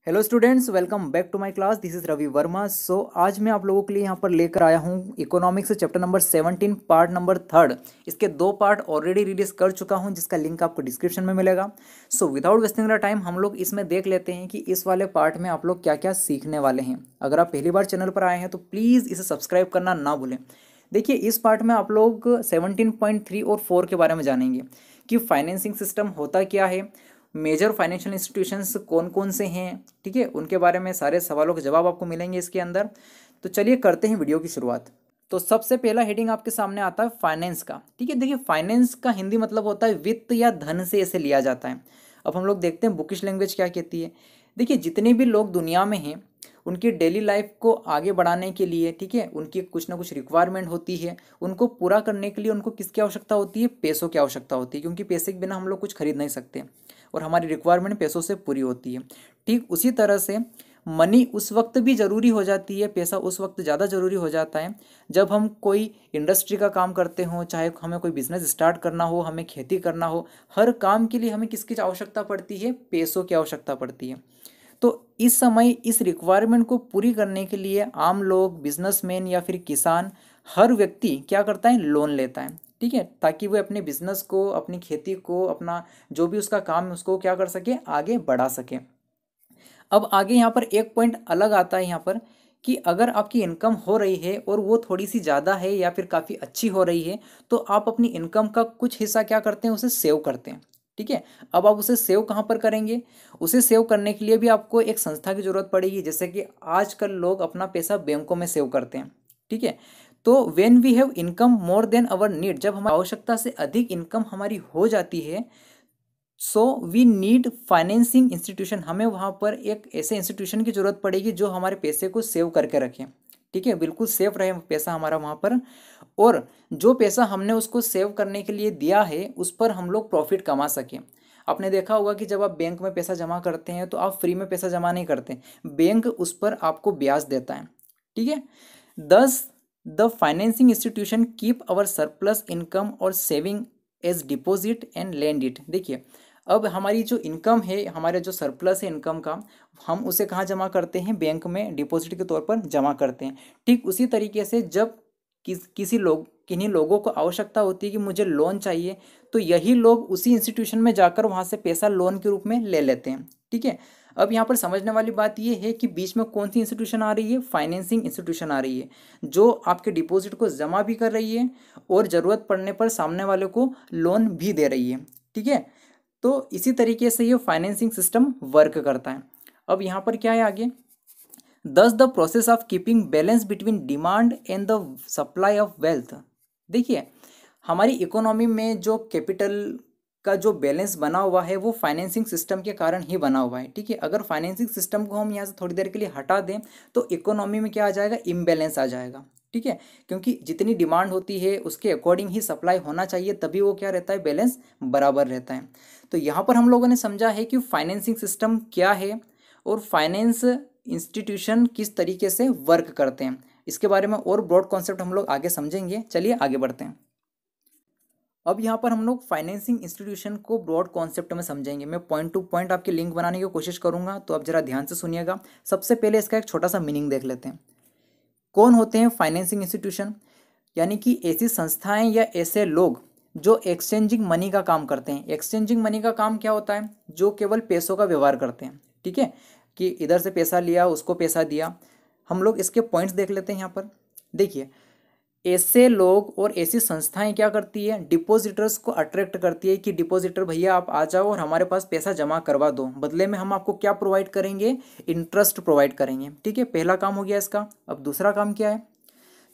Hello students, welcome back to my class. This is Ravi Varma. आज मैं आप लोगों के लिए यहाँ पर लेकर आया हूँ economics chapter number 17 part number 3। इसके 2 पार्ट ऑलरेडी रिलीज कर चुका हूँ, जिसका लिंक आपको डिस्क्रिप्शन में मिलेगा। विदाउट वेस्टिंग द टाइम हम लोग इसमें देख लेते हैं कि इस वाले पार्ट में आप लोग क्या क्या सीखने वाले हैं। अगर आप पहली बार चैनल पर आए हैं तो प्लीज़ इसे सब्सक्राइब करना ना भूलें। देखिए, इस पार्ट में आप लोग 17.3 और 4 के बारे में जानेंगे कि फाइनेंसिंग सिस्टम होता क्या है, मेजर फाइनेंशियल इंस्टीट्यूशंस कौन कौन से हैं, ठीक है, उनके बारे में सारे सवालों के जवाब आपको मिलेंगे इसके अंदर। तो चलिए करते हैं वीडियो की शुरुआत। तो सबसे पहला हेडिंग आपके सामने आता है फाइनेंस का। ठीक है, देखिए फाइनेंस का हिंदी मतलब होता है वित्त या धन से इसे लिया जाता है। अब हम लोग देखते हैं बुकिश लैंग्वेज क्या कहती है। देखिए, जितने भी लोग दुनिया में हैं उनकी डेली लाइफ को आगे बढ़ाने के लिए, ठीक है, उनकी कुछ ना कुछ रिक्वायरमेंट होती है। उनको पूरा करने के लिए उनको किसकी आवश्यकता होती है? पैसों की आवश्यकता होती है, क्योंकि पैसे के बिना हम लोग कुछ खरीद नहीं सकते और हमारी रिक्वायरमेंट पैसों से पूरी होती है। ठीक उसी तरह से मनी उस वक्त भी ज़रूरी हो जाती है, पैसा उस वक्त ज़्यादा ज़रूरी हो जाता है जब हम कोई इंडस्ट्री का काम करते हों, चाहे हमें कोई बिजनेस स्टार्ट करना हो, हमें खेती करना हो। हर काम के लिए हमें किसकी आवश्यकता पड़ती है? पैसों की आवश्यकता पड़ती है। तो इस समय इस रिक्वायरमेंट को पूरी करने के लिए आम लोग, बिजनेसमैन या फिर किसान, हर व्यक्ति क्या करता है? लोन लेता है, ठीक है, ताकि वो अपने बिजनेस को, अपनी खेती को, अपना जो भी उसका काम है उसको क्या कर सके? आगे बढ़ा सके। अब आगे यहाँ पर एक पॉइंट अलग आता है यहाँ पर कि अगर आपकी इनकम हो रही है और वो थोड़ी सी ज़्यादा है या फिर काफ़ी अच्छी हो रही है, तो आप अपनी इनकम का कुछ हिस्सा क्या करते हैं? उसे सेव करते हैं। ठीक है, अब आप उसे सेव कहाँ पर करेंगे? उसे सेव करने के लिए भी आपको एक संस्था की ज़रूरत पड़ेगी, जैसे कि आजकल लोग अपना पैसा बैंकों में सेव करते हैं। ठीक है, तो when we have income more than our need, जब हमारी आवश्यकता से अधिक इनकम हमारी हो जाती है, so we need financing institution, हमें वहाँ पर एक ऐसे इंस्टीट्यूशन की जरूरत पड़ेगी जो हमारे पैसे को सेव करके रखें। ठीक है, बिल्कुल सेफ रहे पैसा हमारा वहाँ पर, और जो पैसा हमने उसको सेव करने के लिए दिया है उस पर हम लोग प्रॉफिट कमा सकें। आपने देखा होगा कि जब आप बैंक में पैसा जमा करते हैं तो आप फ्री में पैसा जमा नहीं करते, बैंक उस पर आपको ब्याज देता है। ठीक है, thus the financing institution keep our surplus income और saving as deposit and lend it. देखिए, अब हमारी जो इनकम है, हमारे जो सरप्लस है इनकम का, हम उसे कहाँ जमा करते हैं? बैंक में डिपॉजिट के तौर पर जमा करते हैं। ठीक उसी तरीके से जब किन्हीं लोगों को आवश्यकता होती है कि मुझे लोन चाहिए, तो यही लोग उसी इंस्टीट्यूशन में जाकर वहाँ से पैसा लोन के रूप में ले लेते हैं। ठीक है, अब यहाँ पर समझने वाली बात यह है कि बीच में कौन सी इंस्टीट्यूशन आ रही है? फाइनेंसिंग इंस्टीट्यूशन आ रही है, जो आपके डिपॉजिट को जमा भी कर रही है और ज़रूरत पड़ने पर सामने वाले को लोन भी दे रही है। ठीक है, तो इसी तरीके से ये फाइनेंसिंग सिस्टम वर्क करता है। अब यहाँ पर क्या है आगे? दस the process of keeping balance between demand and the supply of wealth. देखिए, हमारी इकोनॉमी में जो कैपिटल का जो बैलेंस बना हुआ है वो फाइनेंसिंग सिस्टम के कारण ही बना हुआ है। ठीक है, अगर फाइनेंसिंग सिस्टम को हम यहाँ से थोड़ी देर के लिए हटा दें तो इकोनॉमी में क्या आ जाएगा? इम्बैलेंस आ जाएगा। ठीक है, क्योंकि जितनी डिमांड होती है उसके अकॉर्डिंग ही सप्लाई होना चाहिए, तभी वो क्या रहता है? बैलेंस बराबर रहता है। तो यहाँ पर हम लोगों ने समझा है कि फाइनेंसिंग सिस्टम क्या है और फाइनेंस इंस्टीट्यूशन किस तरीके से वर्क करते हैं। इसके बारे में और ब्रॉड कॉन्सेप्ट हम लोग आगे समझेंगे। चलिए आगे बढ़ते हैं। अब यहाँ पर हम लोग फाइनेंसिंग इंस्टीट्यूशन को ब्रॉड कॉन्सेप्ट में समझेंगे। मैं पॉइंट टू पॉइंट आपकी लिंक बनाने की कोशिश करूंगा, तो आप जरा ध्यान से सुनिएगा। सबसे पहले इसका एक छोटा सा मीनिंग देख लेते हैं। कौन होते हैं फाइनेंसिंग इंस्टीट्यूशन? यानी कि ऐसी संस्थाएं या ऐसे लोग जो एक्सचेंजिंग मनी का काम करते हैं। एक्सचेंजिंग मनी का काम क्या होता है? जो केवल पैसों का व्यवहार करते हैं। ठीक है, कि इधर से पैसा लिया, उसको पैसा दिया। हम लोग इसके पॉइंट्स देख लेते हैं यहाँ पर। देखिए, ऐसे लोग और ऐसी संस्थाएं क्या करती है? डिपॉजिटर्स को अट्रैक्ट करती है कि डिपॉजिटर भैया आप आ जाओ और हमारे पास पैसा जमा करवा दो, बदले में हम आपको क्या प्रोवाइड करेंगे? इंटरेस्ट प्रोवाइड करेंगे। ठीक है, पहला काम हो गया इसका। अब दूसरा काम क्या है?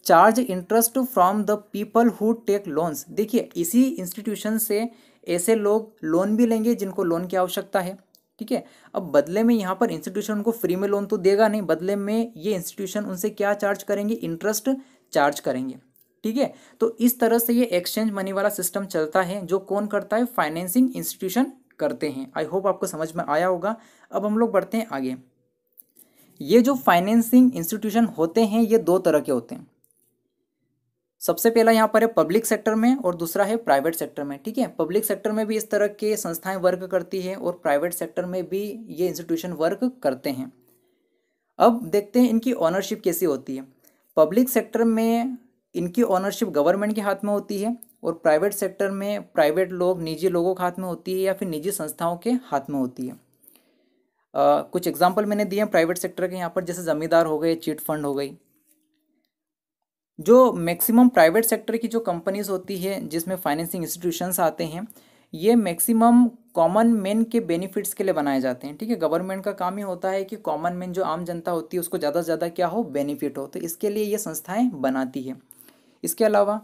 Charge interest from the people who take loans. देखिए, इसी इंस्टीट्यूशन से ऐसे लोग लोन भी लेंगे जिनको लोन की आवश्यकता है। ठीक है, अब बदले में यहाँ पर इंस्टीट्यूशन उनको फ्री में लोन तो देगा नहीं, बदले में ये इंस्टीट्यूशन उनसे क्या चार्ज करेंगे? इंटरेस्ट चार्ज करेंगे। ठीक है, तो इस तरह से ये एक्सचेंज मनी वाला सिस्टम चलता है, जो कौन करता है? फाइनेंसिंग इंस्टीट्यूशन करते हैं। आई होप आपको समझ में आया होगा। अब हम लोग बढ़ते हैं आगे। ये जो फाइनेंसिंग इंस्टीट्यूशन होते हैं ये दो तरह के होते हैं। सबसे पहला यहाँ पर है पब्लिक सेक्टर में और दूसरा है प्राइवेट सेक्टर में। ठीक है, पब्लिक सेक्टर में भी इस तरह के संस्थाएं वर्क करती है और प्राइवेट सेक्टर में भी ये इंस्टीट्यूशन वर्क करते हैं। अब देखते हैं इनकी ओनरशिप कैसी होती है। पब्लिक सेक्टर में इनकी ओनरशिप गवर्नमेंट के हाथ में होती है और प्राइवेट सेक्टर में प्राइवेट लोग, निजी लोगों के हाथ में होती है या फिर निजी संस्थाओं के हाथ में होती है। कुछ एग्जाम्पल मैंने दिए हैं प्राइवेट सेक्टर के यहाँ पर, जैसे जमींदार हो गए, चिट फंड हो गई। जो मैक्सिमम प्राइवेट सेक्टर की जो कंपनीज होती है जिसमें फाइनेंसिंग इंस्टीट्यूशंस आते हैं, ये मैक्सिमम कॉमन मैन के बेनिफिट्स के लिए बनाए जाते हैं। ठीक है, गवर्नमेंट का काम ही होता है कि कॉमन मैन जो आम जनता होती है उसको ज़्यादा से ज़्यादा क्या हो, बेनिफिट हो, तो इसके लिए ये संस्थाएं बनाती है। इसके अलावा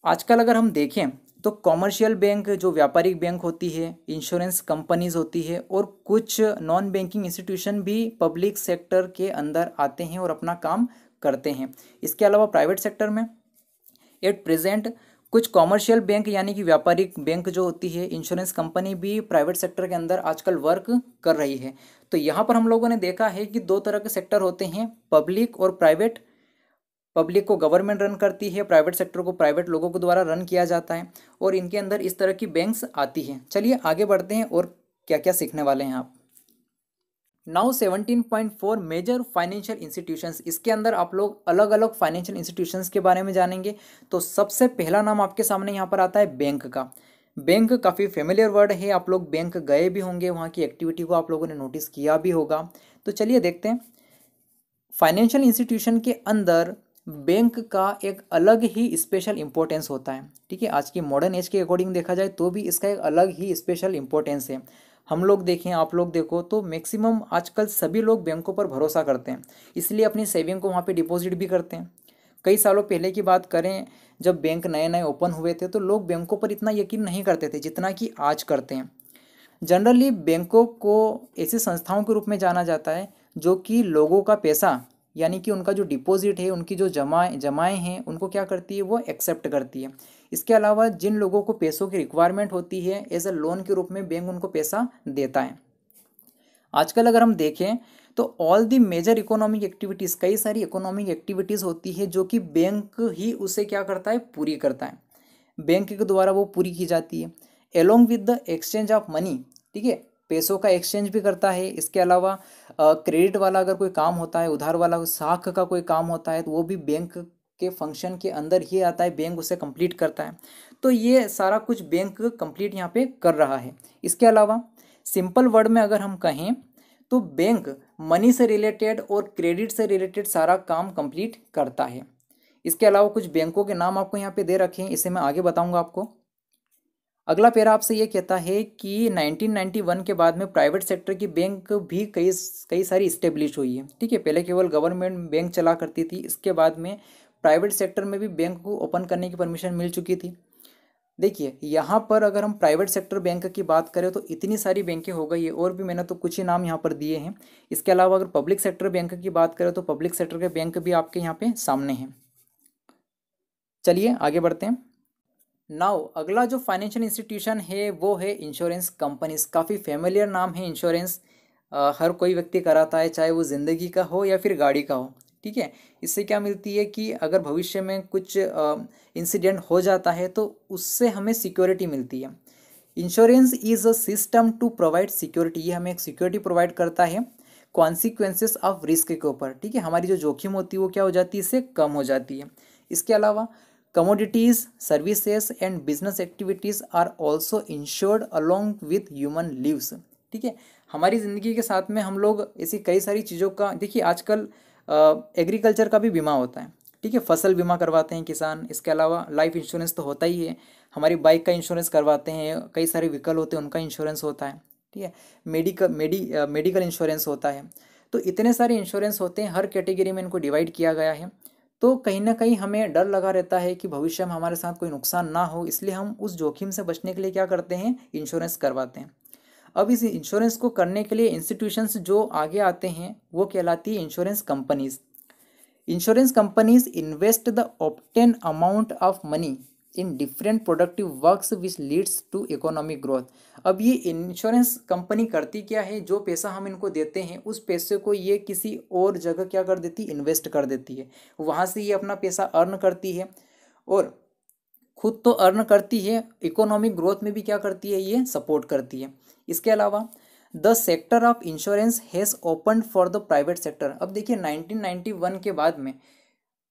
आजकल अगर हम देखें तो कॉमर्शियल बैंक, जो व्यापारिक बैंक होती है, इंश्योरेंस कंपनीज होती है और कुछ नॉन बैंकिंग इंस्टीट्यूशन भी पब्लिक सेक्टर के अंदर आते हैं और अपना काम करते हैं। इसके अलावा प्राइवेट सेक्टर में एट प्रेजेंट कुछ कॉमर्शियल बैंक यानी कि व्यापारिक बैंक जो होती है, इंश्योरेंस कंपनी भी प्राइवेट सेक्टर के अंदर आजकल वर्क कर रही है। तो यहाँ पर हम लोगों ने देखा है कि दो तरह के सेक्टर होते हैं, पब्लिक और प्राइवेट। पब्लिक को गवर्नमेंट रन करती है, प्राइवेट सेक्टर को प्राइवेट लोगों के द्वारा रन किया जाता है और इनके अंदर इस तरह की बैंक्स आती हैं। चलिए आगे बढ़ते हैं और क्या क्या सीखने वाले हैं आप। Now 17.4 major financial institutions. इसके अंदर आप लोग अलग अलग फाइनेंशियल इंस्टीट्यूशंस के बारे में जानेंगे। तो सबसे पहला नाम आपके सामने यहाँ पर आता है बैंक का। बैंक काफ़ी फेमिलियर वर्ड है, आप लोग बैंक गए भी होंगे, वहाँ की एक्टिविटी को आप लोगों ने नोटिस किया भी होगा। तो चलिए देखते हैं। फाइनेंशियल इंस्टीट्यूशन के अंदर बैंक का एक अलग ही स्पेशल इंपॉर्टेंस होता है। ठीक है, आज की मॉडर्न एज के अकॉर्डिंग देखा जाए तो भी इसका एक अलग ही स्पेशल इंपॉर्टेंस है। हम लोग देखें, आप लोग देखो तो मैक्सिमम आजकल सभी लोग बैंकों पर भरोसा करते हैं, इसलिए अपनी सेविंग को वहाँ पे डिपॉजिट भी करते हैं। कई सालों पहले की बात करें, जब बैंक नए नए ओपन हुए थे तो लोग बैंकों पर इतना यकीन नहीं करते थे जितना कि आज करते हैं। जनरली बैंकों को ऐसी संस्थाओं के रूप में जाना जाता है जो कि लोगों का पैसा यानी कि उनका जो डिपॉजिट है, उनकी जो जमाएं हैं, उनको क्या करती है, वो एक्सेप्ट करती है। इसके अलावा जिन लोगों को पैसों की रिक्वायरमेंट होती है, एज अ लोन के रूप में बैंक उनको पैसा देता है। आजकल अगर हम देखें तो all the major economic activities, कई सारी इकोनॉमिक एक्टिविटीज़ होती है जो कि बैंक ही उसे क्या करता है, पूरी करता है। बैंक के द्वारा वो पूरी की जाती है along with the exchange of money. ठीक है, पैसों का एक्सचेंज भी करता है। इसके अलावा क्रेडिट वाला अगर कोई काम होता है, उधार वाला साख का कोई काम होता है, तो वो भी बैंक के फंक्शन के अंदर ही आता है, बैंक उसे कंप्लीट करता है। तो ये सारा कुछ बैंक कंप्लीट यहाँ पे कर रहा है। इसके अलावा सिंपल वर्ड में अगर हम कहें तो बैंक मनी से रिलेटेड और क्रेडिट से रिलेटेड सारा काम कंप्लीट करता है। इसके अलावा कुछ बैंकों के नाम आपको यहाँ पे दे रखे हैं, इसे मैं आगे बताऊंगा आपको। अगला पैरा आपसे ये कहता है कि 1991 के बाद में प्राइवेट सेक्टर की बैंक भी कई सारी इस्टेब्लिश हुई है। ठीक है, पहले केवल गवर्नमेंट बैंक चला करती थी, इसके बाद में प्राइवेट सेक्टर में भी बैंक को ओपन करने की परमिशन मिल चुकी थी। देखिए यहाँ पर अगर हम प्राइवेट सेक्टर बैंक की बात करें तो इतनी सारी बैंकें हो गई है, और भी मैंने तो कुछ ही नाम यहाँ पर दिए हैं। इसके अलावा अगर पब्लिक सेक्टर बैंक की बात करें तो पब्लिक सेक्टर के बैंक भी आपके यहाँ पे सामने हैं। चलिए आगे बढ़ते हैं। नाउ अगला जो फाइनेंशियल इंस्टीट्यूशन है वो है इंश्योरेंस कंपनीज। काफ़ी फेमिलियर नाम है इंश्योरेंस, हर कोई व्यक्ति कराता है, चाहे वो ज़िंदगी का हो या फिर गाड़ी का हो। ठीक है, इससे क्या मिलती है कि अगर भविष्य में कुछ इंसिडेंट हो जाता है तो उससे हमें सिक्योरिटी मिलती है। Insurance is a system to provide security, ये हमें एक सिक्योरिटी प्रोवाइड करता है कॉन्सिक्वेंसेस ऑफ रिस्क के ऊपर। ठीक है, हमारी जो जोखिम होती है वो क्या हो जाती है, इससे कम हो जाती है। इसके अलावा commodities, services and business activities are also insured along with human lives. ठीक है, हमारी ज़िंदगी के साथ में हम लोग ऐसी कई सारी चीज़ों का, देखिए आजकल एग्रीकल्चर का भी बीमा होता है। ठीक है, फसल बीमा करवाते हैं किसान। इसके अलावा लाइफ इंश्योरेंस तो होता ही है, हमारी बाइक का इंश्योरेंस करवाते हैं, कई सारे व्हीकल होते हैं उनका इंश्योरेंस होता है। ठीक है, मेडिकल इंश्योरेंस होता है। तो इतने सारे इंश्योरेंस होते हैं, हर कैटेगरी में इनको डिवाइड किया गया है। तो कहीं ना कहीं हमें डर लगा रहता है कि भविष्य में हमारे साथ कोई नुकसान ना हो, इसलिए हम उस जोखिम से बचने के लिए क्या करते हैं, इंश्योरेंस करवाते हैं। अब इस इंश्योरेंस को करने के लिए इंस्टीट्यूशंस जो आगे आते हैं वो कहलाती है insurance companies. Insurance companies invest the obtain amount of money in different productive works which leads to economic growth. अब ये इंश्योरेंस कंपनी करती क्या है, जो पैसा हम इनको देते हैं उस पैसे को ये किसी और जगह क्या कर देती है, इन्वेस्ट कर देती है। वहाँ से ये अपना पैसा अर्न करती है और खुद तो अर्न करती है, इकोनॉमिक ग्रोथ में भी क्या करती है, ये सपोर्ट करती है। इसके अलावा the sector of insurance has opened for the private sector. अब देखिए 1991 के बाद में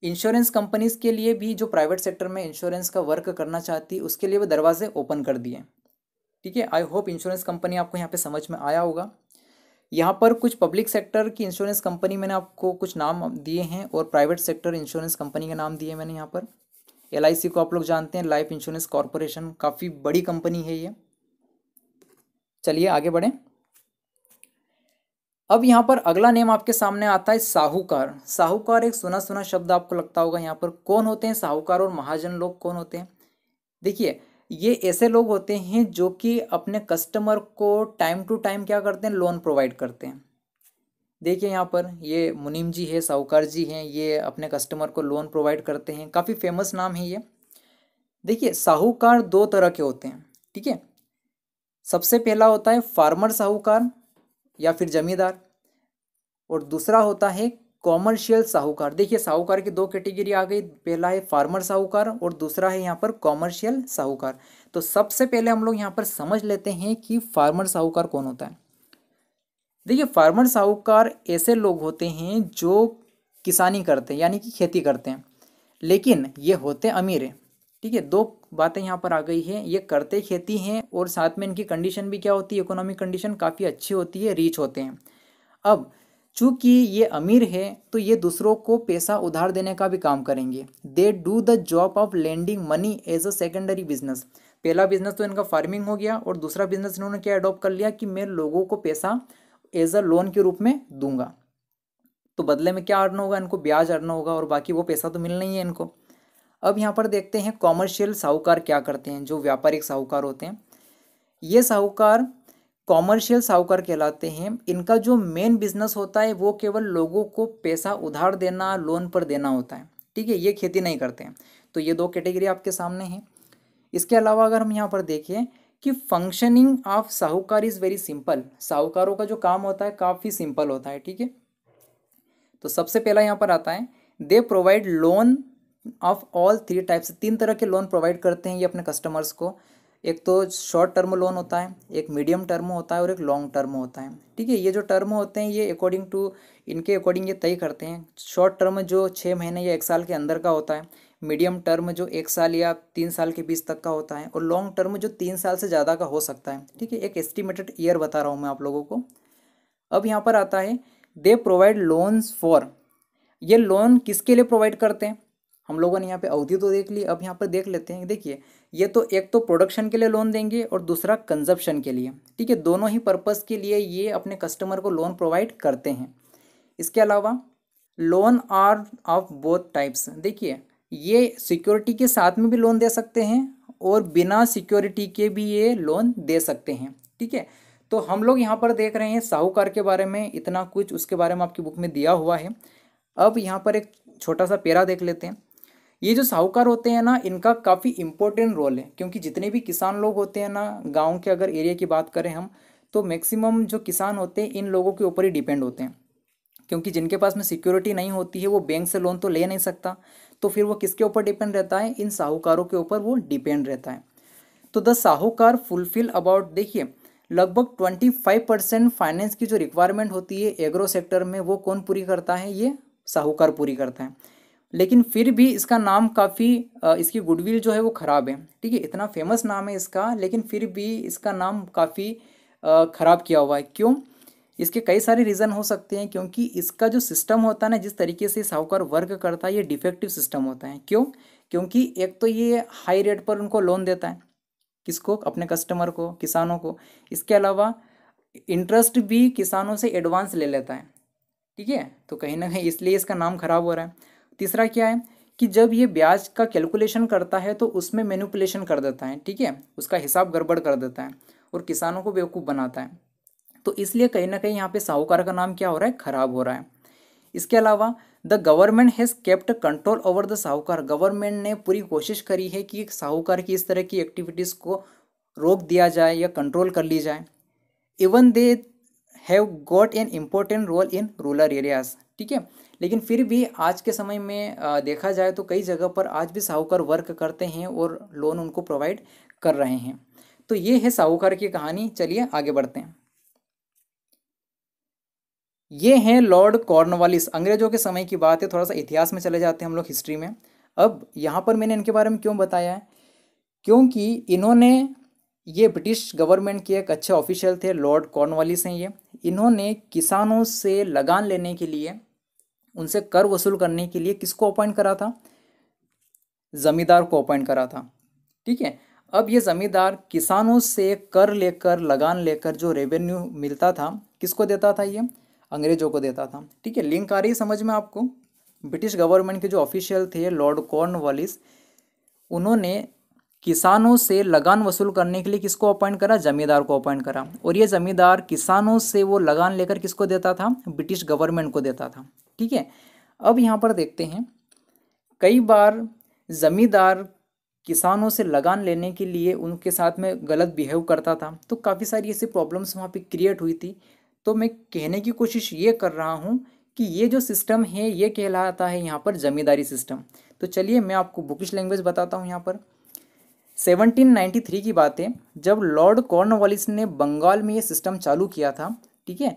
इंश्योरेंस कंपनीज के लिए भी जो प्राइवेट सेक्टर में इंश्योरेंस का वर्क करना चाहती है उसके लिए वो दरवाजे ओपन कर दिए। ठीक है, आई होप इंश्योरेंस कंपनी आपको यहाँ पे समझ में आया होगा। यहाँ पर कुछ पब्लिक सेक्टर की इंश्योरेंस कंपनी मैंने आपको कुछ नाम दिए हैं और प्राइवेट सेक्टर इंश्योरेंस कंपनी के नाम दिए मैंने यहाँ पर। LIC को आप लोग जानते हैं, लाइफ इंश्योरेंस कॉरपोरेशन, काफ़ी बड़ी कंपनी है ये। चलिए आगे बढ़ें। अब यहाँ पर अगला नेम आपके सामने आता है साहूकार। साहूकार एक सुना सुना शब्द आपको लगता होगा। यहाँ पर कौन होते हैं साहूकार और महाजन लोग कौन होते हैं? देखिए ये ऐसे लोग होते हैं जो कि अपने कस्टमर को टाइम टू टाइम क्या करते हैं, लोन प्रोवाइड करते हैं। देखिए यहाँ पर ये मुनीम जी है, साहूकार जी हैं, ये अपने कस्टमर को लोन प्रोवाइड करते हैं, काफ़ी फेमस नाम है ये। देखिए साहूकार दो तरह के होते हैं। ठीक है, सबसे पहला होता है फार्मर साहूकार या फिर जमींदार, और दूसरा होता है कॉमर्शियल साहूकार। देखिए साहूकार की दो कैटेगरी आ गई, पहला है फार्मर साहूकार और दूसरा है यहाँ पर कॉमर्शियल साहूकार। तो सबसे पहले हम लोग यहाँ पर समझ लेते हैं कि फार्मर साहूकार कौन होता है। देखिए फार्मर साहूकार ऐसे लोग होते हैं जो किसानी करते हैं यानी कि खेती करते हैं, लेकिन ये होते अमीर हैं। ठीक है, दो बातें यहाँ पर आ गई हैं, ये करते खेती हैं और साथ में इनकी कंडीशन भी क्या होती है, इकोनॉमिक कंडीशन काफ़ी अच्छी होती है, रीच होते हैं। अब चूंकि ये अमीर है तो ये दूसरों को पैसा उधार देने का भी काम करेंगे। They do the job of lending money as a secondary business. पहला बिजनेस तो इनका फार्मिंग हो गया और दूसरा बिजनेस इन्होंने क्या अडॉप्ट कर लिया कि मैं लोगों को पैसा एज अ लोन के रूप में दूंगा, तो बदले में क्या अर्न होगा, इनको ब्याज अर्न होगा और बाकी वो पैसा तो मिलना ही है इनको। अब यहाँ पर देखते हैं कॉमर्शियल साहूकार क्या करते हैं, जो व्यापारिक साहूकार होते हैं। ये साहूकार कॉमर्शियल साहूकार कहलाते हैं। इनका जो मेन बिजनेस होता है वो केवल लोगों को पैसा उधार देना, लोन पर देना होता है। ठीक है, ये खेती नहीं करते हैं। तो ये दो कैटेगरी आपके सामने हैं। इसके अलावा अगर हम यहाँ पर देखें कि फंक्शनिंग ऑफ साहूकार इज़ वेरी सिंपल। साहूकारों का जो काम होता है काफ़ी सिंपल होता है। ठीक है, तो सबसे पहला यहाँ पर आता है they provide loan of all three types. तीन तरह के लोन प्रोवाइड करते हैं ये अपने कस्टमर्स को। एक तो शॉर्ट टर्म लोन होता है, एक मीडियम टर्म होता है और एक लॉन्ग टर्म होता है। ठीक है, ये जो टर्म होते हैं ये अकॉर्डिंग टू इनके अकॉर्डिंग ये तय करते हैं। शॉर्ट टर्म जो 6 महीने या 1 साल के अंदर का होता है, मीडियम टर्म जो 1 साल या 3 साल के बीच तक का होता है, और लॉन्ग टर्म जो 3 साल से ज़्यादा का हो सकता है। ठीक है, एक एस्टिमेटेड ईयर बता रहा हूँ मैं आप लोगों को। अब यहाँ पर आता है दे प्रोवाइड लोन्स फॉर। ये लोन किसके लिए प्रोवाइड करते हैं? हम लोगों ने यहाँ पे अवधि तो देख ली, अब यहाँ पर देख लेते हैं। देखिए ये तो एक तो प्रोडक्शन के लिए लोन देंगे और दूसरा कंजप्शन के लिए। ठीक है, दोनों ही पर्पस के लिए ये अपने कस्टमर को लोन प्रोवाइड करते हैं। इसके अलावा loan are of both types. देखिए ये सिक्योरिटी के साथ में भी लोन दे सकते हैं और बिना सिक्योरिटी के भी ये लोन दे सकते हैं। ठीक है, तो हम लोग यहाँ पर देख रहे हैं साहूकार के बारे में इतना कुछ उसके बारे में आपकी बुक में दिया हुआ है। अब यहाँ पर एक छोटा सा पेरा देख लेते हैं। ये जो साहूकार होते हैं ना, इनका काफ़ी इंपॉर्टेंट रोल है, क्योंकि जितने भी किसान लोग होते हैं ना, गांव के अगर एरिया की बात करें हम, तो मैक्सिमम जो किसान होते हैं इन लोगों के ऊपर ही डिपेंड होते हैं। क्योंकि जिनके पास में सिक्योरिटी नहीं होती है वो बैंक से लोन तो ले नहीं सकता, तो फिर वो किसके ऊपर डिपेंड रहता है, इन साहूकारों के ऊपर वो डिपेंड रहता है। तो द साहूकार फुलफिल अबाउट, देखिए लगभग 25% फाइनेंस की जो रिक्वायरमेंट होती है एग्रो सेक्टर में वो कौन पूरी करता है, ये साहूकार पूरी करता है। लेकिन फिर भी इसका नाम काफ़ी इसकी गुडविल जो है वो ख़राब है। ठीक है, इतना फेमस नाम है इसका, लेकिन फिर भी इसका नाम काफ़ी ख़राब किया हुआ है। क्यों? इसके कई सारे रीज़न हो सकते हैं, क्योंकि इसका जो सिस्टम होता है ना, जिस तरीके से साहूकार वर्क करता है, ये डिफेक्टिव सिस्टम होता है। क्यों? क्योंकि एक तो ये हाई रेट पर उनको लोन देता है, किसको, अपने कस्टमर को, किसानों को। इसके अलावा इंटरेस्ट भी किसानों से एडवांस ले लेता है। ठीक है, तो कहीं ना कहीं इसलिए इसका नाम खराब हो रहा है। तीसरा क्या है कि जब ये ब्याज का कैलकुलेशन करता है तो उसमें मैनिपुलेशन कर देता है। ठीक है, उसका हिसाब गड़बड़ कर देता है और किसानों को बेवकूफ़ बनाता है। तो इसलिए कहीं ना कहीं यहाँ पे साहूकार का नाम क्या हो रहा है, खराब हो रहा है। इसके अलावा the government has kept control over the साहूकार। गवर्नमेंट ने पूरी कोशिश करी है कि साहूकार की इस तरह की एक्टिविटीज़ को रोक दिया जाए या कंट्रोल कर ली जाए। Even they have got an important role in rural areas. ठीक है। लेकिन फिर भी आज के समय में देखा जाए तो कई जगह पर आज भी साहूकार वर्क करते हैं और लोन उनको प्रोवाइड कर रहे हैं। तो ये है साहूकार की कहानी। चलिए आगे बढ़ते हैं। ये हैं लॉर्ड कॉर्नवालिस। अंग्रेजों के समय की बात है, थोड़ा सा इतिहास में चले जाते हैं हम लोग, हिस्ट्री में। अब यहाँ पर मैंने इनके बारे में क्यों बताया है, क्योंकि इन्होंने, ये ब्रिटिश गवर्नमेंट के एक अच्छे ऑफिशियल थे, लॉर्ड कॉर्नवालिस हैं ये। इन्होंने किसानों से लगान लेने के लिए, उनसे कर वसूल करने के लिए किसको अपॉइंट करा था, जमींदार को अपॉइंट करा था। ठीक है। अब ये जमींदार किसानों से कर लेकर, लगान लेकर जो रेवेन्यू मिलता था किसको देता था, ये अंग्रेजों को देता था। ठीक है। लिंक आ रही है समझ में आपको। ब्रिटिश गवर्नमेंट के जो ऑफिशियल थे लॉर्ड कॉर्नवालिस, उन्होंने किसानों से लगान वसूल करने के लिए किसको अपॉइंट करा, जमींदार को अपॉइंट करा। और ये जमींदार किसानों से वो लगान लेकर किसको देता था, ब्रिटिश गवर्नमेंट को देता था। ठीक है। अब यहाँ पर देखते हैं, कई बार जमींदार किसानों से लगान लेने के लिए उनके साथ में गलत बिहेव करता था, तो काफ़ी सारी ऐसी प्रॉब्लम्स वहाँ पे क्रिएट हुई थी। तो मैं कहने की कोशिश ये कर रहा हूँ कि ये जो सिस्टम है ये कहलाता है यहाँ पर जमींदारी सिस्टम। तो चलिए मैं आपको बुकिश लैंग्वेज बताता हूँ। यहाँ पर 1793 की बात है, जब लॉर्ड कॉर्नवालिस ने बंगाल में ये सिस्टम चालू किया था। ठीक है।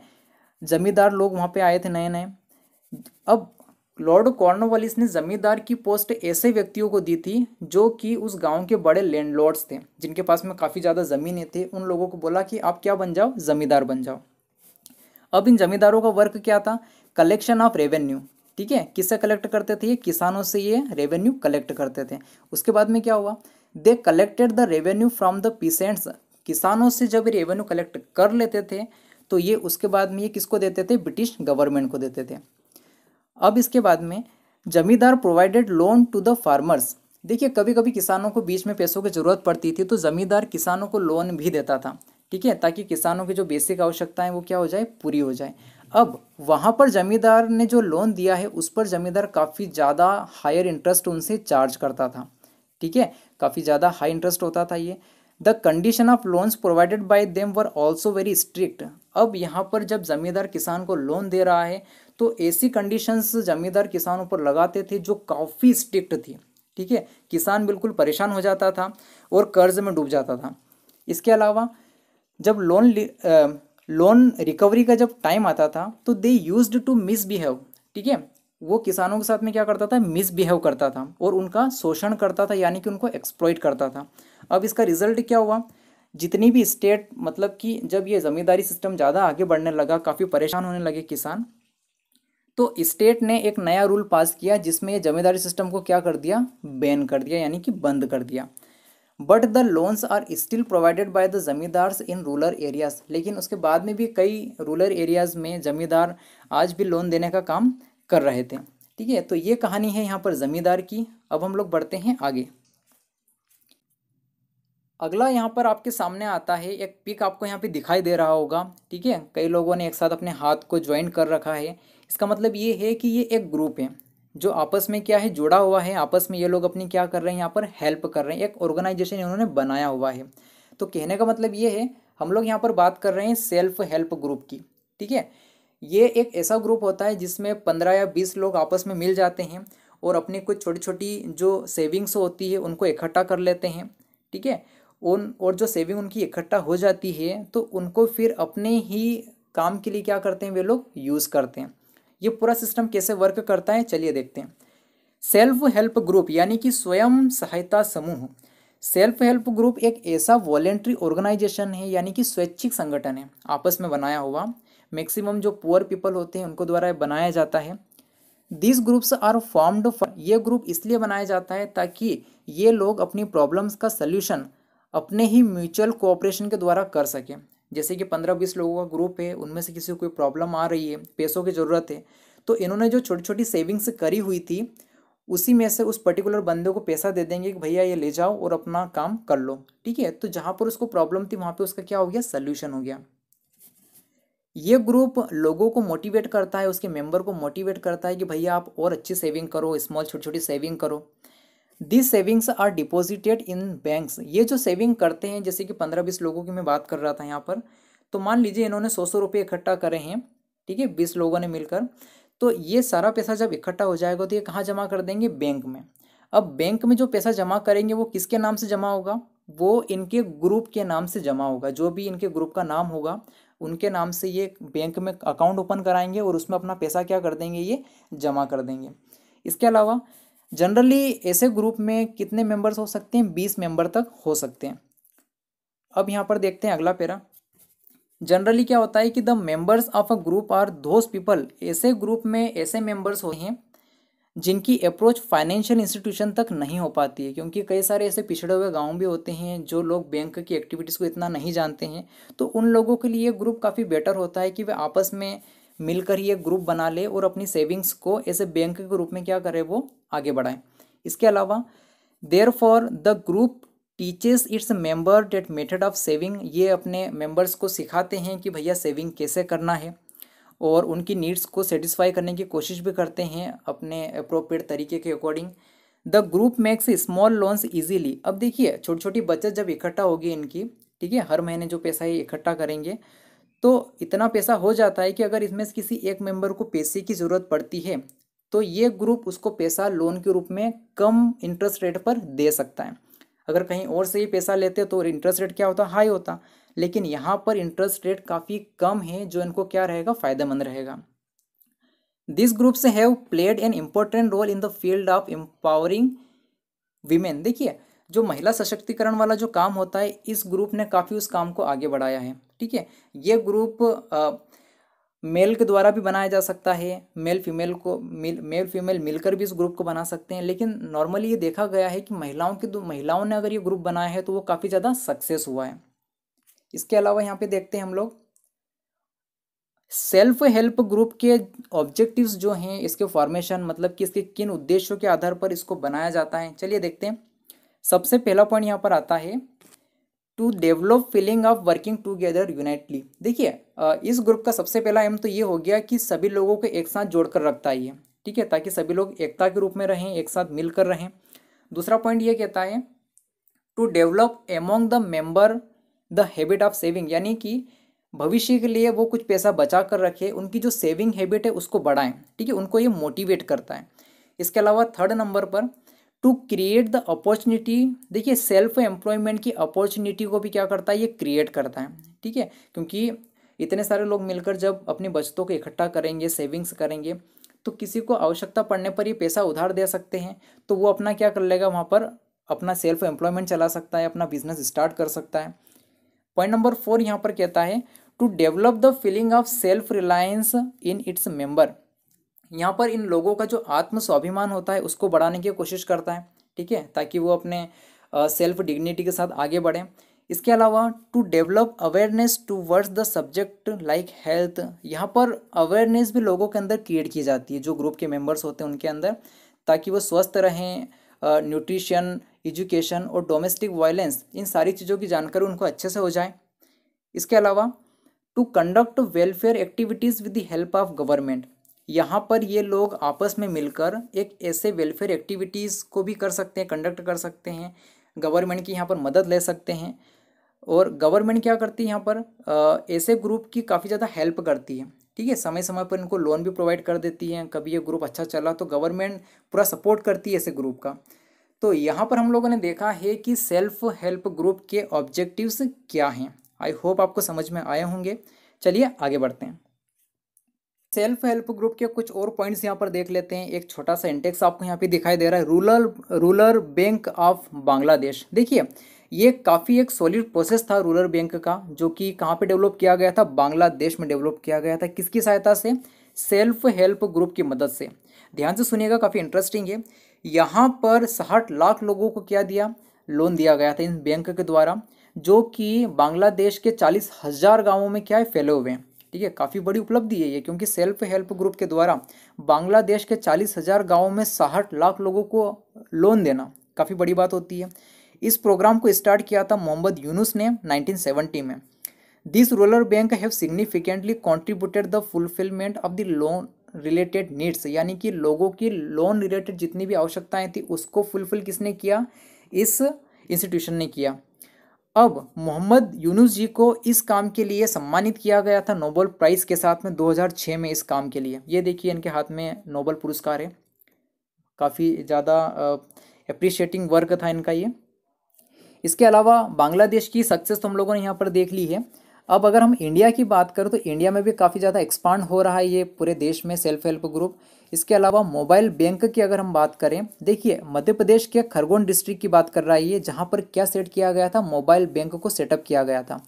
जमींदार लोग वहाँ पे आए थे नए नए। अब लॉर्ड कॉर्नवालिस ने जमींदार की पोस्ट ऐसे व्यक्तियों को दी थी जो कि उस गांव के बड़े लैंडलॉर्ड्स थे, जिनके पास में काफ़ी ज़्यादा ज़मीनें थे। उन लोगों को बोला कि आप क्या बन जाओ, जमींदार बन जाओ। अब इन जमींदारों का वर्क क्या था, कलेक्शन ऑफ रेवेन्यू। ठीक है। किससे कलेक्ट करते थे, ये किसानों से ये रेवेन्यू कलेक्ट करते थे। उसके बाद में क्या हुआ, they collected the revenue from the peasants. किसानों से जब रेवेन्यू कलेक्ट कर लेते थे तो ये उसके बाद में ये किसको देते थे, ब्रिटिश गवर्नमेंट को देते थे। अब इसके बाद में zamindar provided loan to the farmers. देखिए कभी कभी किसानों को बीच में पैसों की जरूरत पड़ती थी तो जमींदार किसानों को लोन भी देता था। ठीक है। ताकि किसानों की जो बेसिक आवश्यकताएं वो क्या हो जाए, पूरी हो जाए। अब वहाँ पर जमींदार ने जो लोन दिया है उस पर जमींदार काफ़ी ज़्यादा हायर इंटरेस्ट उनसे चार्ज करता था। ठीक है। काफ़ी ज़्यादा हाई इंटरेस्ट होता था ये। The condition of loans provided by them were also very strict. अब यहाँ पर जब जमींदार किसान को लोन दे रहा है तो ऐसी कंडीशंस जमींदार किसानों पर लगाते थे जो काफ़ी स्ट्रिक्ट थी। ठीक है। किसान बिल्कुल परेशान हो जाता था और कर्ज में डूब जाता था। इसके अलावा जब लोन रिकवरी का जब टाइम आता था तो दे यूज्ड टू मिसबिहेव। ठीक है। वो किसानों के साथ में क्या करता था, मिसबिहेव करता था और उनका शोषण करता था, यानी कि उनको एक्सप्लॉइट करता था। अब इसका रिजल्ट क्या हुआ, जितनी भी स्टेट, मतलब कि जब ये जमींदारी सिस्टम ज़्यादा आगे बढ़ने लगा, काफ़ी परेशान होने लगे किसान, तो स्टेट ने एक नया रूल पास किया जिसमें ये जमींदारी सिस्टम को क्या कर दिया, बैन कर दिया, यानी कि बंद कर दिया। But the loans are still provided by the zamindars in rural areas. लेकिन उसके बाद में भी कई रूरल एरियाज में जमींदार आज भी लोन देने का काम कर रहे थे। ठीक है। तो ये कहानी है यहाँ पर जमींदार की। अब हम लोग बढ़ते हैं आगे। अगला यहाँ पर आपके सामने आता है एक पिक, आपको यहाँ पे दिखाई दे रहा होगा। ठीक है। कई लोगों ने एक साथ अपने हाथ को ज्वाइन कर रखा है। इसका मतलब ये है कि ये एक ग्रुप है जो आपस में क्या है, जुड़ा हुआ है। आपस में ये लोग अपनी क्या कर रहे हैं, यहाँ पर हेल्प कर रहे हैं। एक ऑर्गेनाइजेशन इन्होंने बनाया हुआ है। तो कहने का मतलब ये है, हम लोग यहाँ पर बात कर रहे हैं सेल्फ हेल्प ग्रुप की। ठीक है। ये एक ऐसा ग्रुप होता है जिसमें 15 या 20 लोग आपस में मिल जाते हैं और अपनी कुछ छोटी छोटी जो सेविंग्स होती है उनको इकट्ठा कर लेते हैं। ठीक है। और जो सेविंग उनकी इकट्ठा हो जाती है तो उनको फिर अपने ही काम के लिए क्या करते हैं, वे लोग यूज़ करते हैं। ये पूरा सिस्टम कैसे वर्क करता है, चलिए देखते हैं। सेल्फ हेल्प ग्रुप यानी कि स्वयं सहायता समूह। सेल्फ हेल्प ग्रुप एक ऐसा वॉलेंट्री ऑर्गेनाइजेशन है, यानी कि स्वैच्छिक संगठन है, आपस में बनाया हुआ। मैक्सिमम जो पुअर पीपल होते हैं उनको द्वारा बनाया जाता है। दिस ग्रुप्स आर फॉर्म्ड, ये ग्रुप इसलिए बनाया जाता है ताकि ये लोग अपनी प्रॉब्लम्स का सल्यूशन अपने ही म्यूचुअल कोऑपरेशन के द्वारा कर सकें। जैसे कि 15-20 लोगों का ग्रुप है, उनमें से किसी को कोई प्रॉब्लम आ रही है, पैसों की ज़रूरत है, तो इन्होंने जो छोटी छोटी सेविंग्स करी हुई थी उसी में से उस पर्टिकुलर बंदे को पैसा दे देंगे कि भैया ये ले जाओ और अपना काम कर लो। ठीक है। तो जहाँ पर उसको प्रॉब्लम थी वहाँ पे उसका क्या हो गया, सल्यूशन हो गया। ये ग्रुप लोगों को मोटिवेट करता है, उसके मेंबर को मोटिवेट करता है कि भैया आप और अच्छी सेविंग करो, स्मॉल छोटी छोटी सेविंग करो। This savings are deposited in banks. ये जो सेविंग करते हैं, जैसे कि 15-20 लोगों की मैं बात कर रहा था यहाँ पर, तो मान लीजिए इन्होंने 100 रुपये इकट्ठा करे हैं। ठीक है। 20 लोगों ने मिलकर, तो ये सारा पैसा जब इकट्ठा हो जाएगा तो ये कहाँ जमा कर देंगे, बैंक में। अब बैंक में जो पैसा जमा करेंगे वो किसके नाम से जमा होगा, वो इनके ग्रुप के नाम से जमा होगा। जो भी इनके ग्रुप का नाम होगा उनके नाम से ये बैंक में अकाउंट ओपन कराएंगे और उसमें अपना पैसा क्या कर देंगे, ये जमा कर देंगे। इसके अलावा जनरली ऐसे ग्रुप में कितने मेंबर्स हो सकते हैं, 20 मेंबर तक हो सकते हैं। अब यहाँ पर देखते हैं अगला पैरा। जनरली क्या होता है कि the members of a group are those people, ऐसे ग्रुप में ऐसे मेंबर्स होते हैं जिनकी अप्रोच फाइनेंशियल इंस्टीट्यूशन तक नहीं हो पाती है, क्योंकि कई सारे ऐसे पिछड़े हुए गांव भी होते हैं जो लोग बैंक की एक्टिविटीज़ को इतना नहीं जानते हैं। तो उन लोगों के लिए ग्रुप काफ़ी बेटर होता है कि वे आपस में मिलकर ही एक ग्रुप बना ले और अपनी सेविंग्स को ऐसे बैंक के रूप में क्या करें, वो आगे बढ़ाएं। इसके अलावा there for the group teaches its member that method of saving, ये अपने मेंबर्स को सिखाते हैं कि भैया सेविंग कैसे करना है और उनकी नीड्स को सेटिस्फाई करने की कोशिश भी करते हैं अपने अप्रोप्रिएट तरीके के according. The group makes small loans easily. अब देखिए छोटी छोटी बचत जब इकट्ठा होगी इनकी, ठीक है, हर महीने जो पैसा ये इकट्ठा करेंगे तो इतना पैसा हो जाता है कि अगर इसमें से किसी एक मेंबर को पैसे की ज़रूरत पड़ती है तो ये ग्रुप उसको पैसा लोन के रूप में कम इंटरेस्ट रेट पर दे सकता है। अगर कहीं और से ही पैसा लेते तो इंटरेस्ट रेट क्या होता, हाई होता, लेकिन यहाँ पर इंटरेस्ट रेट काफ़ी कम है जो इनको क्या रहेगा, फ़ायदेमंद रहेगा। This groups have played an important role in the field of empowering women. देखिए जो महिला सशक्तिकरण वाला जो काम होता है इस ग्रुप ने काफ़ी उस काम को आगे बढ़ाया है, ठीक है। ये ग्रुप मेल के द्वारा भी बनाया जा सकता है, मेल फीमेल मिलकर भी इस ग्रुप को बना सकते हैं, लेकिन नॉर्मली ये देखा गया है कि महिलाओं ने अगर ये ग्रुप बनाया है तो वो काफ़ी ज़्यादा सक्सेस हुआ है। इसके अलावा यहाँ पे देखते हैं हम लोग सेल्फ हेल्प ग्रुप के ऑब्जेक्टिव्स जो हैं, इसके फॉर्मेशन, मतलब कि इसके किन उद्देश्यों के आधार पर इसको बनाया जाता है, चलिए देखते हैं। सबसे पहला पॉइंट यहाँ पर आता है to develop feeling of working together unitedly. देखिए इस ग्रुप का सबसे पहला एम तो ये हो गया कि सभी लोगों को एक साथ जोड़कर रखता है ये, ठीक है, ताकि सभी लोग एकता के रूप में रहें, एक साथ मिलकर रहें। दूसरा पॉइंट ये कहता है to develop among the member the habit of saving, यानी कि भविष्य के लिए वो कुछ पैसा बचा कर रखे, उनकी जो सेविंग हैबिट है उसको बढ़ाएं, ठीक है, उनको ये मोटिवेट करता है। इसके अलावा थर्ड नंबर पर टू क्रिएट द अपॉर्चुनिटी, देखिए सेल्फ एम्प्लॉयमेंट की अपॉर्चुनिटी को भी क्या करता है, ये क्रिएट करता है, ठीक है, क्योंकि इतने सारे लोग मिलकर जब अपनी बचतों को इकट्ठा करेंगे, सेविंग्स करेंगे, तो किसी को आवश्यकता पड़ने पर ये पैसा उधार दे सकते हैं, तो वो अपना क्या कर लेगा, वहाँ पर अपना सेल्फ एम्प्लॉयमेंट चला सकता है, अपना बिजनेस स्टार्ट कर सकता है। पॉइंट नंबर 4 यहाँ पर कहता है to develop the feeling of self reliance in its member, यहाँ पर इन लोगों का जो आत्म स्वाभिमान होता है उसको बढ़ाने की कोशिश करता है, ठीक है, ताकि वो अपने सेल्फ डिग्निटी के साथ आगे बढ़ें। इसके अलावा to develop awareness towards the subject like health, यहाँ पर अवेयरनेस भी लोगों के अंदर क्रिएट की जाती है, जो ग्रुप के मेंबर्स होते हैं उनके अंदर, ताकि वो स्वस्थ रहें, न्यूट्रिशन, एजुकेशन और डोमेस्टिक वायलेंस, इन सारी चीज़ों की जानकारी उनको अच्छे से हो जाए। इसके अलावा to conduct welfare activities with the help of government, यहाँ पर ये लोग आपस में मिलकर एक ऐसे वेलफेयर एक्टिविटीज़ को भी कर सकते हैं, कंडक्ट कर सकते हैं, गवर्नमेंट की यहाँ पर मदद ले सकते हैं। और गवर्नमेंट क्या करती है यहाँ पर, ऐसे ग्रुप की काफ़ी ज़्यादा हेल्प करती है, ठीक है, समय समय पर इनको लोन भी प्रोवाइड कर देती हैं। कभी ये ग्रुप अच्छा चला तो गवर्नमेंट पूरा सपोर्ट करती है ऐसे ग्रुप का। तो यहाँ पर हम लोगों ने देखा है कि सेल्फ हेल्प ग्रुप के ऑब्जेक्टिव्स क्या हैं। आई होप आपको समझ में आए होंगे। चलिए आगे बढ़ते हैं। सेल्फ हेल्प ग्रुप के कुछ और पॉइंट्स यहाँ पर देख लेते हैं। एक छोटा सा इंडेक्स आपको यहाँ पे दिखाई दे रहा है, रूरल बैंक ऑफ बांग्लादेश। देखिए ये काफ़ी एक सॉलिड प्रोसेस था रूरल बैंक का, जो कि कहाँ पे डेवलप किया गया था, बांग्लादेश में डेवलप किया गया था। किसकी सहायता से, सेल्फ हेल्प ग्रुप की मदद से। ध्यान से सुनिएगा, काफ़ी इंटरेस्टिंग है। यहाँ पर 60 लाख लोगों को क्या दिया, लोन दिया गया था इन बैंक के द्वारा, जो कि बांग्लादेश के 40,000 गाँवों में क्या है, फैले हुए हैं, ठीक है। काफ़ी बड़ी उपलब्धि है ये, क्योंकि सेल्फ हेल्प ग्रुप के द्वारा बांग्लादेश के 40,000 गाँवों में 60 लाख लोगों को लोन देना काफ़ी बड़ी बात होती है। इस प्रोग्राम को स्टार्ट किया था मोहम्मद यूनुस ने 1970 में। This rural bank have significantly contributed the fulfilment of the loan related needs, यानी कि लोगों की लोन रिलेटेड जितनी भी आवश्यकताएं थी उसको फुलफिल किसने किया, इस इंस्टीट्यूशन ने किया। अब मोहम्मद यूनुस जी को इस काम के लिए सम्मानित किया गया था नोबेल प्राइज़ के साथ में 2006 में इस काम के लिए। ये देखिए इनके हाथ में नोबेल पुरस्कार है, काफ़ी ज़्यादा अप्रिशिएटिंग वर्क था इनका ये। इसके अलावा बांग्लादेश की सक्सेस तो हम लोगों ने यहाँ पर देख ली है। अब अगर हम इंडिया की बात करें तो इंडिया में भी काफ़ी ज़्यादा एक्सपांड हो रहा है ये पूरे देश में सेल्फ हेल्प ग्रुप। इसके अलावा मोबाइल बैंक की अगर हम बात करें, देखिए मध्य प्रदेश के खरगोन डिस्ट्रिक्ट की बात कर रहा है ये, जहाँ पर क्या सेट किया गया था, मोबाइल बैंक को सेटअप किया गया था।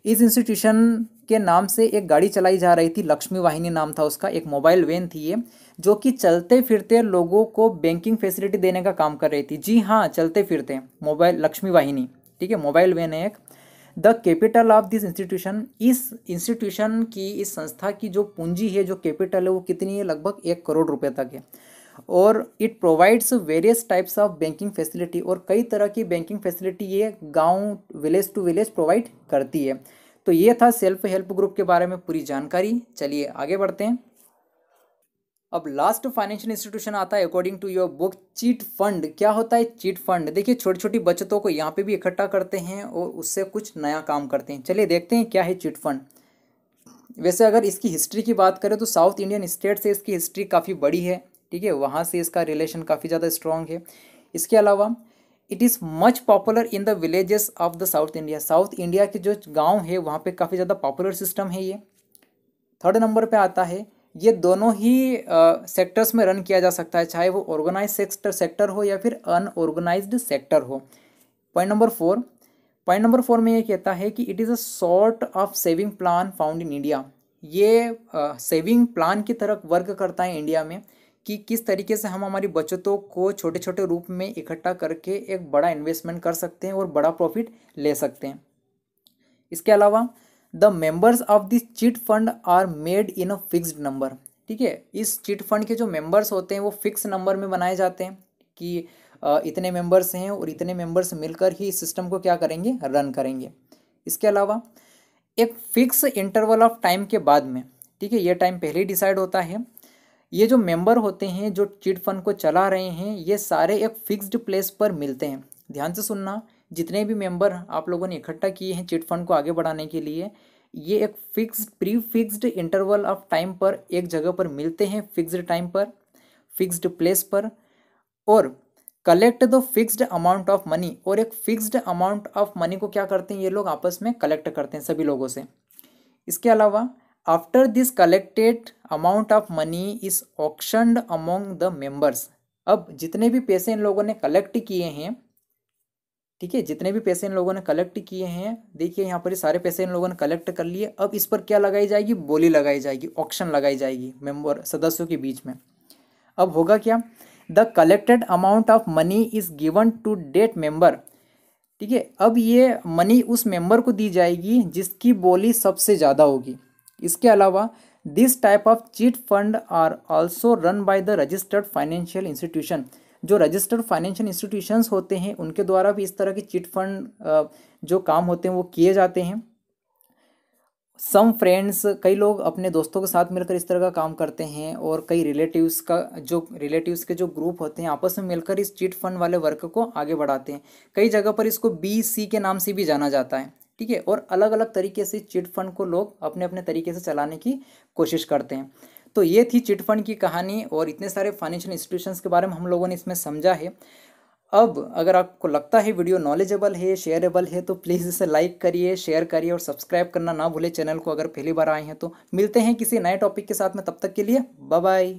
इस इंस्टीट्यूशन के नाम से एक गाड़ी चलाई जा रही थी, लक्ष्मी वाहिनी नाम था उसका, एक मोबाइल वैन थी ये, जो कि चलते फिरते लोगों को बैंकिंग फैसिलिटी देने का काम कर रही थी। जी हाँ, चलते फिरते मोबाइल लक्ष्मी वाहिनी, ठीक है, मोबाइल वैन है एक। The capital of this institution, इस इंस्टीट्यूशन की, इस संस्था की जो पूंजी है, जो कैपिटल है, वो कितनी है, लगभग 1 करोड़ रुपए तक है। और it provides various types of banking facility, और कई तरह की बैंकिंग फैसिलिटी ये गांव, विलेज टू विलेज प्रोवाइड करती है। तो ये था सेल्फ हेल्प ग्रुप के बारे में पूरी जानकारी। चलिए आगे बढ़ते हैं। अब लास्ट फाइनेंशियल इंस्टीट्यूशन आता है according to your book, chit fund. क्या होता है चीट फंड? देखिए छोटी छोटी बचतों को यहाँ पे भी इकट्ठा करते हैं और उससे कुछ नया काम करते हैं। चलिए देखते हैं क्या है चीट फंड। वैसे अगर इसकी हिस्ट्री की बात करें तो साउथ इंडियन स्टेट से इसकी हिस्ट्री काफ़ी बड़ी है, ठीक है, वहाँ से इसका रिलेशन काफ़ी ज़्यादा स्ट्रॉन्ग है। इसके अलावा it is much popular in the villages of the south India, south India के जो गांव है वहाँ पे काफ़ी ज़्यादा पॉपुलर सिस्टम है ये। थर्ड नंबर पे आता है, ये दोनों ही सेक्टर्स में रन किया जा सकता है, चाहे वो ऑर्गेनाइज सेक्टर हो या फिर अनऑर्गेनाइज्ड सेक्टर हो। पॉइंट नंबर 4 में ये कहता है कि it is a sort of saving plan found in India. ये सेविंग प्लान की तरफ वर्क करता है इंडिया में, कि किस तरीके से हम हमारी बचतों को छोटे छोटे रूप में इकट्ठा करके एक बड़ा इन्वेस्टमेंट कर सकते हैं और बड़ा प्रॉफिट ले सकते हैं। इसके अलावा the members of this chit fund are made in a fixed number, ठीक है, इस चिट फंड के जो मेंबर्स होते हैं वो फिक्स नंबर में बनाए जाते हैं कि इतने मेंबर्स हैं और इतने मेंबर्स मिलकर ही इस सिस्टम को क्या करेंगे, रन करेंगे। इसके अलावा एक फिक्स इंटरवल ऑफ टाइम के बाद में, ठीक है, ये टाइम पहले ही डिसाइड होता है। ये जो मेंबर होते हैं जो चिट फंड को चला रहे हैं, ये सारे एक फिक्स्ड प्लेस पर मिलते हैं। ध्यान से सुनना, जितने भी मेंबर आप लोगों ने इकट्ठा किए हैं चिट फंड को आगे बढ़ाने के लिए, ये एक fixed pre fixed interval of time पर एक जगह पर मिलते हैं, फिक्स्ड टाइम पर, फिक्स्ड प्लेस पर, और collect the fixed amount of money, और एक फिक्स्ड अमाउंट ऑफ मनी को क्या करते हैं ये लोग, आपस में कलेक्ट करते हैं सभी लोगों से। इसके अलावा after this collected amount of money is auctioned among the members. अब जितने भी पैसे इन लोगों ने कलेक्ट किए हैं, ठीक है, जितने भी पैसे इन लोगों ने कलेक्ट किए हैं, देखिए यहाँ पर ये सारे पैसे इन लोगों ने कलेक्ट कर लिए। अब इस पर क्या लगाई जाएगी, बोली लगाई जाएगी, ऑक्शन लगाई जाएगी मेंबर सदस्यों के बीच में। अब होगा क्या, the collected amount of money is given to that member, ठीक है, अब ये मनी उस मेंबर को दी जाएगी जिसकी बोली सबसे ज़्यादा होगी। इसके अलावा this type of chit fund are also run by the registered financial institution, जो रजिस्टर्ड फाइनेंशियल इंस्टीट्यूशंस होते हैं उनके द्वारा भी इस तरह के चिट फंड जो काम होते हैं वो किए जाते हैं। सम फ्रेंड्स, कई लोग अपने दोस्तों के साथ मिलकर इस तरह का काम करते हैं, और कई रिलेटिव्स के जो ग्रुप होते हैं आपस में मिलकर इस चिट फंड वाले वर्क को आगे बढ़ाते हैं। कई जगह पर इसको BC के नाम से भी जाना जाता है, ठीक है, और अलग अलग तरीके से चिट फंड को लोग अपने अपने तरीके से चलाने की कोशिश करते हैं। तो ये थी चिट फंड की कहानी, और इतने सारे फाइनेंशियल इंस्टीट्यूशंस के बारे में हम लोगों ने इसमें समझा है। अब अगर आपको लगता है वीडियो नॉलेजेबल है, शेयरेबल है, तो प्लीज़ इसे लाइक करिए, शेयर करिए और सब्सक्राइब करना ना भूले चैनल को, अगर पहली बार आए हैं तो। मिलते हैं किसी नए टॉपिक के साथ में, तब तक के लिए बाय बाय।